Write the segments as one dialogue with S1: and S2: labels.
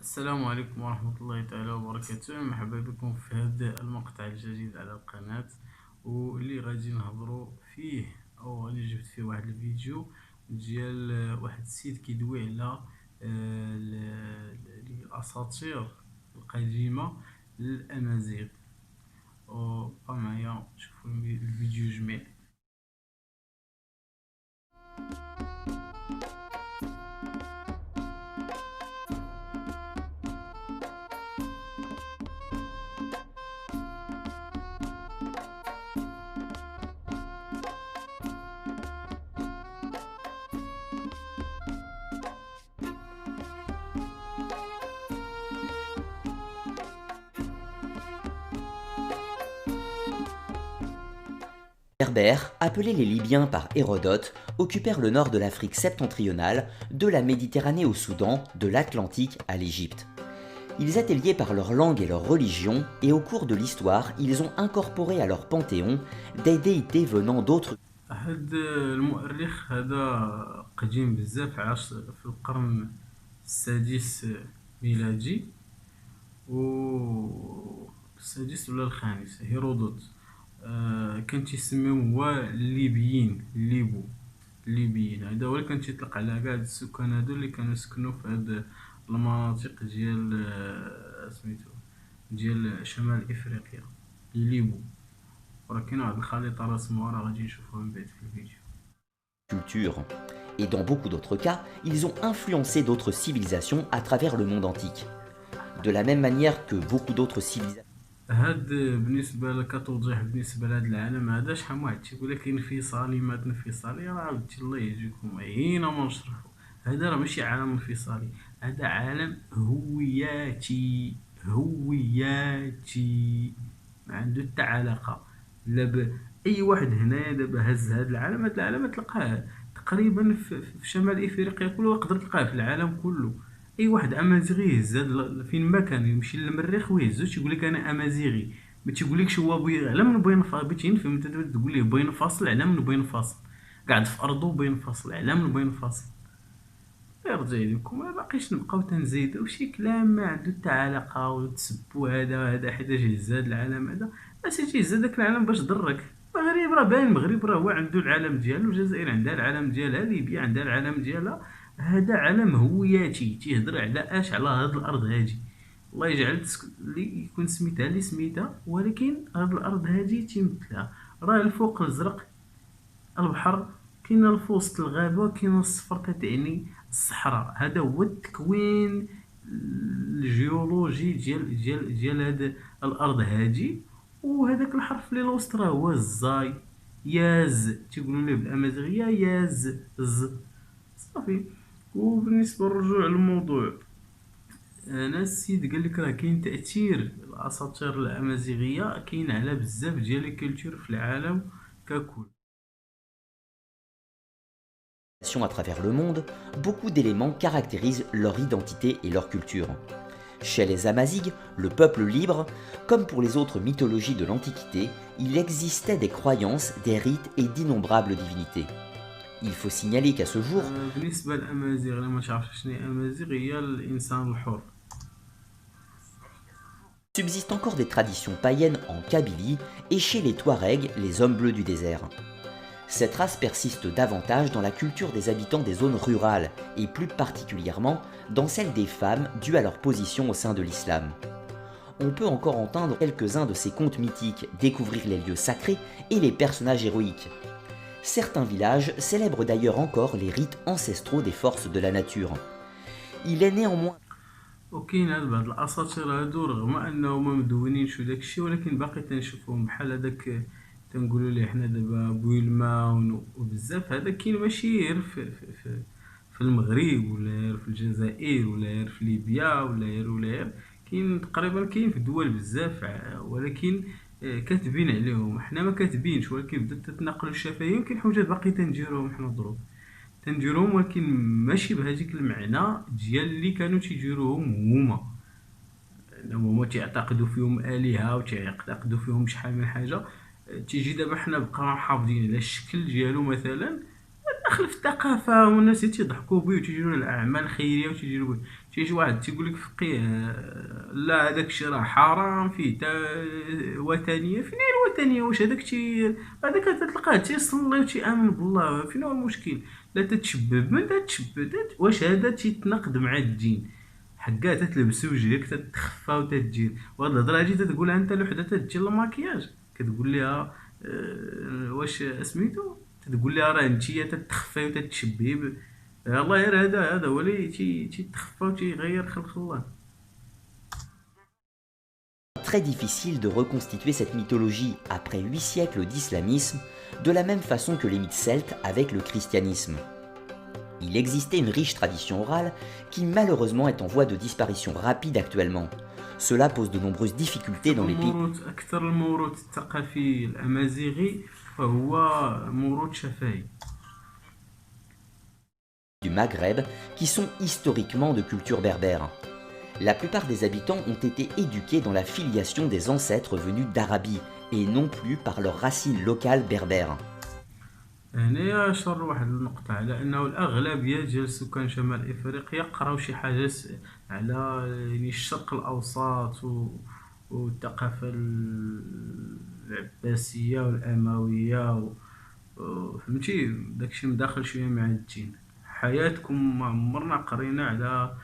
S1: السلام عليكم ورحمة الله تعالى وبركاته. مرحبا بكم في هذا المقطع الجديد على القناة، واللي غادي نهضروا فيه او غادي جبت فيه واحد الفيديو ديال واحد السيد كيدوي على الاساطير القديمة للامازيغ. وبقى معايا شوفوا الفيديو جميع.
S2: Berbères, appelés les Libyens par Hérodote, occupèrent le nord de l'Afrique septentrionale, de la Méditerranée au Soudan, de l'Atlantique à l'Égypte. Ils étaient liés par leur langue et leur religion, et au cours de l'histoire, ils ont incorporé à leur panthéon des déités venant d'autres.
S1: هاد المؤرخ هذا قديم بزاف، عاش في القرن السادس ميلادي، و السادس ولا الخامس، هيرودوت. كان تيسميهم هو الليبيين. هذا هو اللي كان تيطلق على قاع هاد السكان هادو اللي كانوا يسكنوا في هاد المناطق ديال سميتو ديال شمال افريقيا، الليبو. وراه كاين واحد الخريطة رسموها، راه غادي نشوفوها من بعد في الفيديو.
S2: Cultures. Et dans beaucoup d'autres cas, ils ont influencé d'autres civilisations à travers le monde antique. De la même manière que beaucoup d'autres civilisations.
S1: هاد بالنسبة كتوضيح بالنسبة لهاد العالم هذا، شحال من واحد تيقول لك انفصالي مات انفصالي، راه عاودتي الله يهديكم عينا ما نشرحو. هذا راه ماشي عالم انفصالي، هذا عالم هوياتي ما عنده حتى علاقة. لا أي واحد هنايا دابا هز هاد العالم، هاد العالم تلقاه تقريبا في شمال افريقيا كله، يقدر تلقاه في العالم كله. اي واحد امازيغي يهز فين ما كان، يمشي للمريخ ويهزو تيقول لك انا امازيغي. ما تيقولكش هو على من بين بغيتي نفهم، انت دابا تقول ليه بين فاصل، على من بين فاصل؟ قاعد في ارضه بين فاصل، على من بين فاصل؟ يرجع لكم، ما باقيش نبقاو تنزيدو شي كلام ما عنده حتى علاقه، وتسبوا هذا حيتاش يهز هذا العالم هذا. اسيتي يهز هذاك العالم باش ضرك. المغرب راه باين، المغرب راه هو عنده العالم ديالو، الجزائر عندها العالم ديالها، ليبيا عندها العالم ديالها. هذا عالم هوياتي تيهضر على اش، على هاد الارض هادي. الله يجعل اللي يكون سميتها اللي سميتها، ولكن هاد الارض هادي تيمثلها. راه الفوق الازرق البحر، كاين الفوسط الغابة، كاين الصفر كتعني الصحراء. هذا هو التكوين الجيولوجي ديال هاد الارض هادي. وهذاك الحرف اللي الوسط راه هو الزاي، ياز تيقولوا ليه بالامازيغيه ياز صافي. وبالنسبه للرجوع للموضوع، انا السيد قال لك راه كاين تاثير الاساطير الامازيغيه كاين على بزاف ديال الكولتور في العالم ككل.
S2: À travers le monde, beaucoup d'éléments caractérisent leur identité et leur culture. Chez les Amazighs, le peuple libre, comme pour les autres mythologies de l'Antiquité, il existait des croyances, des rites et d'innombrables divinités. Il faut signaler qu'à ce jour,
S1: بالنسبة للأمازيغ، اللي ما تعرفش شنو هي أمازيغ، هي الإنسان الحر.
S2: subsistent encore des traditions païennes en Kabylie et chez les Touaregs, les hommes bleus du désert. Cette race persiste davantage dans la culture des habitants des zones rurales et plus particulièrement dans celle des femmes due à leur position au sein de l'islam. On peut encore entendre quelques-uns de ces contes mythiques, découvrir les lieux sacrés et les personnages héroïques. Certains villages célèbrent d'ailleurs encore les rites ancestraux des forces de la nature. Il est néanmoins
S1: وكاين هاد بعض الأساطير هادو، رغم أنهم ما مدونينش وداكشي، ولكن باقي تنشوفهم بحال هداك تنقولو ليه حنا دابا بويلما وبزاف. هذا كاين ماشي غير في المغرب، ولا غير في الجزائر، ولا غير في ليبيا، ولا غير كاين تقريبا، كاين في دول بزاف، ولكن كاتبين عليهم. حنا ما كاتبينش، ولكن بدات تتناقل الشفاهيم. كاين حوجات باقي تنديروهم حنا دروك، تنديروهم، ولكن ماشي بهذيك المعنى ديال اللي كانوا تيديروهم هما. لأنهم هما تيعتقدوا فيهم آلهة، وتيعتقدوا فيهم شحال من حاجة. تيجي دابا حنا بقا حافظين على الشكل ديالو مثلا، داخل في الثقافة، والناس تيضحكوا بيه وتيجيو الأعمال الخيرية وتيجيو تيجي شي واحد تيقول لك فقيه لا هذاك الشيء راه حرام فيه تا وثنية. فين هي الوثنية؟ واش هذاك هذاك تلقاه تيصلي وتيآمن بالله، فين هو المشكل؟ لا تتشبب من تتشبب واش هذا تيتناقض مع الدين؟ حكا تتلبس وجهك تتخفى وتتجير، وهاد الهضره هادي تتقولها انت لوحدة تدير الماكياج كتقول لها واش سميتو، تتقول لها راه نتيا تتخفى وتتشبي الله غير هذا هو اللي تيتخفى وتيغير خلق الله.
S2: Très difficile de reconstituer cette mythologie après 8 siècles d'islamisme, de la même façon que les mythes celtes avec le christianisme. Il existait une riche tradition orale qui malheureusement est en voie de disparition rapide actuellement. Cela pose de nombreuses difficultés dans les pays
S1: أكثر الموروث الثقافي الأمازيغي فهو موروث شفهي
S2: du Maghreb qui sont historiquement de culture berbère. La plupart des habitants ont été éduqués dans la filiation des ancêtres venus d'Arabie et non plus par leurs racines locales berbères.
S1: هنايا شر واحد النقطة على أنه الأغلبية ديال سكان شمال إفريقيا قراو شي حاجة على يعني الشرق الأوسط والثقافة العباسية والأموية فهمتي داكشي مداخل شوية مع الدين. حياتكم ما عمرنا قرينا على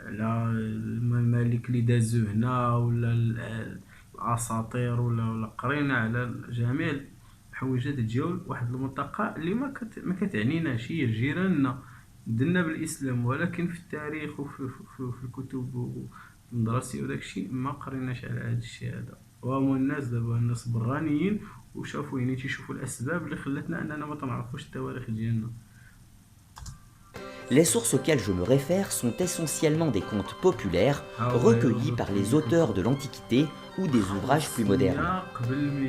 S1: على الممالك اللي دازو هنا ولا الأساطير ولا قرينا على جميع الحويجات ديال واحد المنطقة اللي ما كتعنيناش، هي جيراننا درنا بالإسلام، ولكن في التاريخ وفي الكتب المدرسية وداكشي ما قريناش على هذا الشيء هذا. وهما الناس دابا الناس برانيين وشافوا يعني تيشوفوا الأسباب اللي خلاتنا أننا ما تنعرفوش التواريخ ديالنا.
S2: Les sources auxquelles je me réfère sont essentiellement des contes populaires recueillis par les auteurs de l'Antiquité ou des ouvrages plus modernes.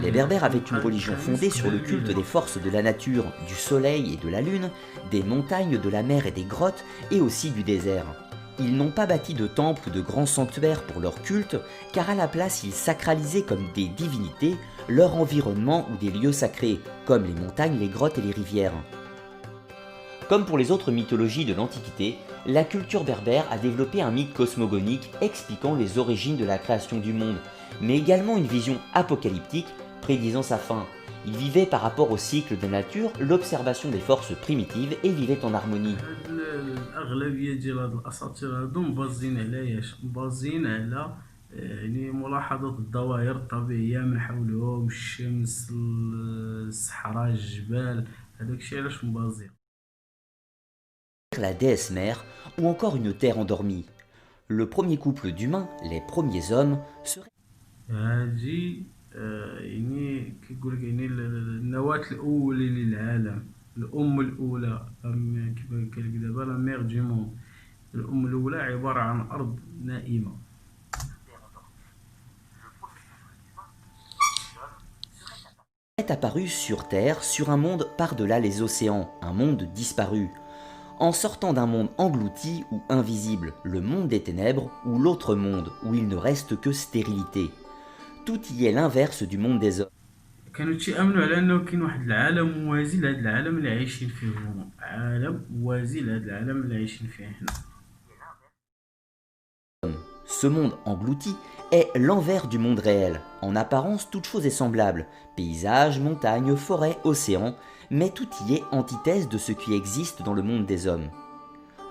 S2: Les Berbères avaient une religion fondée sur le culte des forces de la nature, du soleil et de la lune, des montagnes, de la mer et des grottes, et aussi du désert. Ils n'ont pas bâti de temples ou de grands sanctuaires pour leur culte, car à la place ils sacralisaient comme des divinités leur environnement ou des lieux sacrés, comme les montagnes, les grottes et les rivières. Comme pour les autres mythologies de l'Antiquité, la culture berbère a développé un mythe cosmogonique expliquant les origines de la création du monde, mais également une vision apocalyptique prédisant sa fin. Ils vivaient par rapport au cycle de la nature, l'observation des forces primitives et vivaient en harmonie.
S1: الأغلبية ديال هاد الأساطير هادو مبازين على اش؟ مبازين على يعني ملاحظة الظواهر الطبيعية من حولهم، الشمس، الصحراء، الجبال، هذاك الشيء علاش مبازين.
S2: La déesse mère ou encore une terre endormie. Le premier couple d'humains, les premiers hommes, serait
S1: هادي يعني كيقولك يعني النواة الأولى للعالم، الأم الأولى كيما قالك دابا لا ميغ دو موند. الأم الأولى عبارة عن أرض نائمة.
S2: apparu sur Terre, sur un monde par-delà les océans, un monde disparu. En sortant d'un monde englouti ou invisible, le monde des ténèbres ou l'autre monde où il ne reste que stérilité. Tout y est l'inverse du monde des hommes.
S1: كانوا تيأمنوا على أنه كاين واحد العالم موازي لهاد العالم اللي عايشين فيه هما، عالم موازي لهاد العالم اللي عايشين فيه حنا.
S2: Ce monde englouti est l'envers du monde réel. En apparence, toute chose est semblable. Paysages, montagnes, forêts, océans, mais tout y est antithèse de ce qui existe dans le monde des hommes.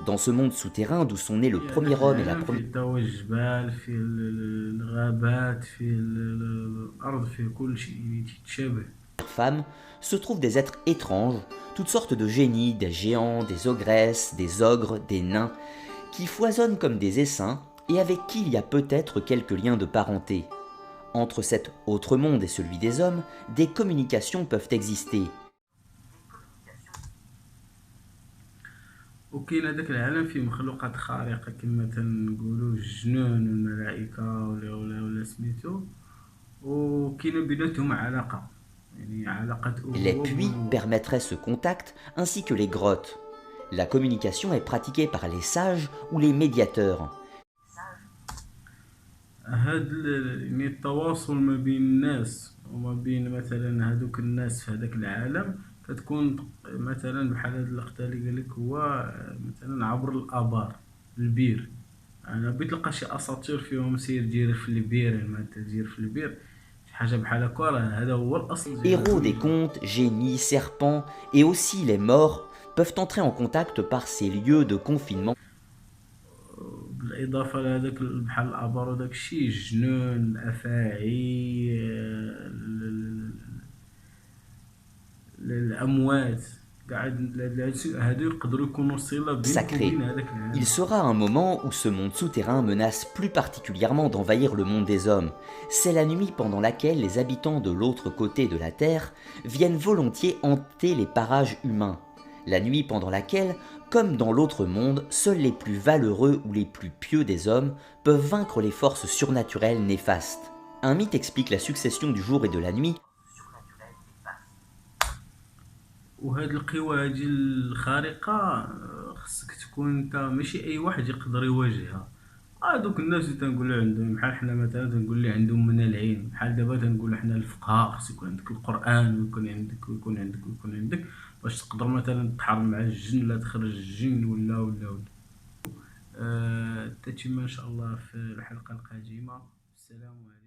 S2: Dans ce monde souterrain d'où sont nés le premier homme et la première
S1: فيه الجبال، فيه الغابات، فيه الأرض، فيه كل شيء تيتشابه.
S2: femme, se trouvent des êtres étranges, toutes sortes de génies, des géants, des ogresses, des ogres, des nains, qui foisonnent comme des essaims et avec qui il y a peut-être quelques liens de parenté. Entre cet autre monde et celui des hommes, des communications peuvent exister.
S1: وكاين هذاك العالم فيه مخلوقات خارقة كما تنقولوا الجنون والملائكة ولا سميتو، وكاين بيناتهم علاقة يعني علاقة
S2: Les
S1: أخوة
S2: puits permettraient ce contact, ainsi que les grottes. La communication est pratiquée par les sages ou les médiateurs.
S1: هاد يعني التواصل ما بين الناس وما بين مثلا هادوك الناس في هذاك العالم فتكون مثلا بحال هاد اللقطة اللي قالك هو مثلا عبر الآبار، البير. أنا بغيت تلقى شي أساطير فيهم سير جيري في البير، الماء تجير في البير، شي حاجة بحال هاكا، راه هذا هو الأصل
S2: Héros des
S1: ديال.
S2: contes, génies, serpents et aussi les morts peuvent entrer en contact par ces lieux de confinement
S1: بالإضافة لهذاك بحال الآبار وداك الشي، الجنون، الأفاعي، الأموات، قاع هادو يقدروا يكونوا صلة بينك
S2: sacrés.
S1: وبين هذاك
S2: Il
S1: العالم.
S2: sera un moment où ce monde souterrain menace plus particulièrement d'envahir le monde des hommes. C'est la nuit pendant laquelle les habitants de l'autre côté de la Terre viennent volontiers hanter les parages humains. La nuit pendant laquelle, comme dans l'autre monde, seuls les plus valeureux ou les plus pieux des hommes peuvent vaincre les forces surnaturelles néfastes. Un mythe explique la succession du jour et de la nuit.
S1: وهاد القوى هادي الخارقة خصك تكون انت ماشي اي واحد يقدر يواجهها. دوك الناس اللي تنقولو عندهم بحال حنا مثلا تنقول لي عندهم من العلم، بحال دابا تنقولو حنا الفقهاء خص يكون عندك القرآن، ويكون عندك باش تقدر مثلا تحارب مع الجن ولا تخرج الجن ولا. تتم ان شاء الله في الحلقة القادمة. السلام عليكم.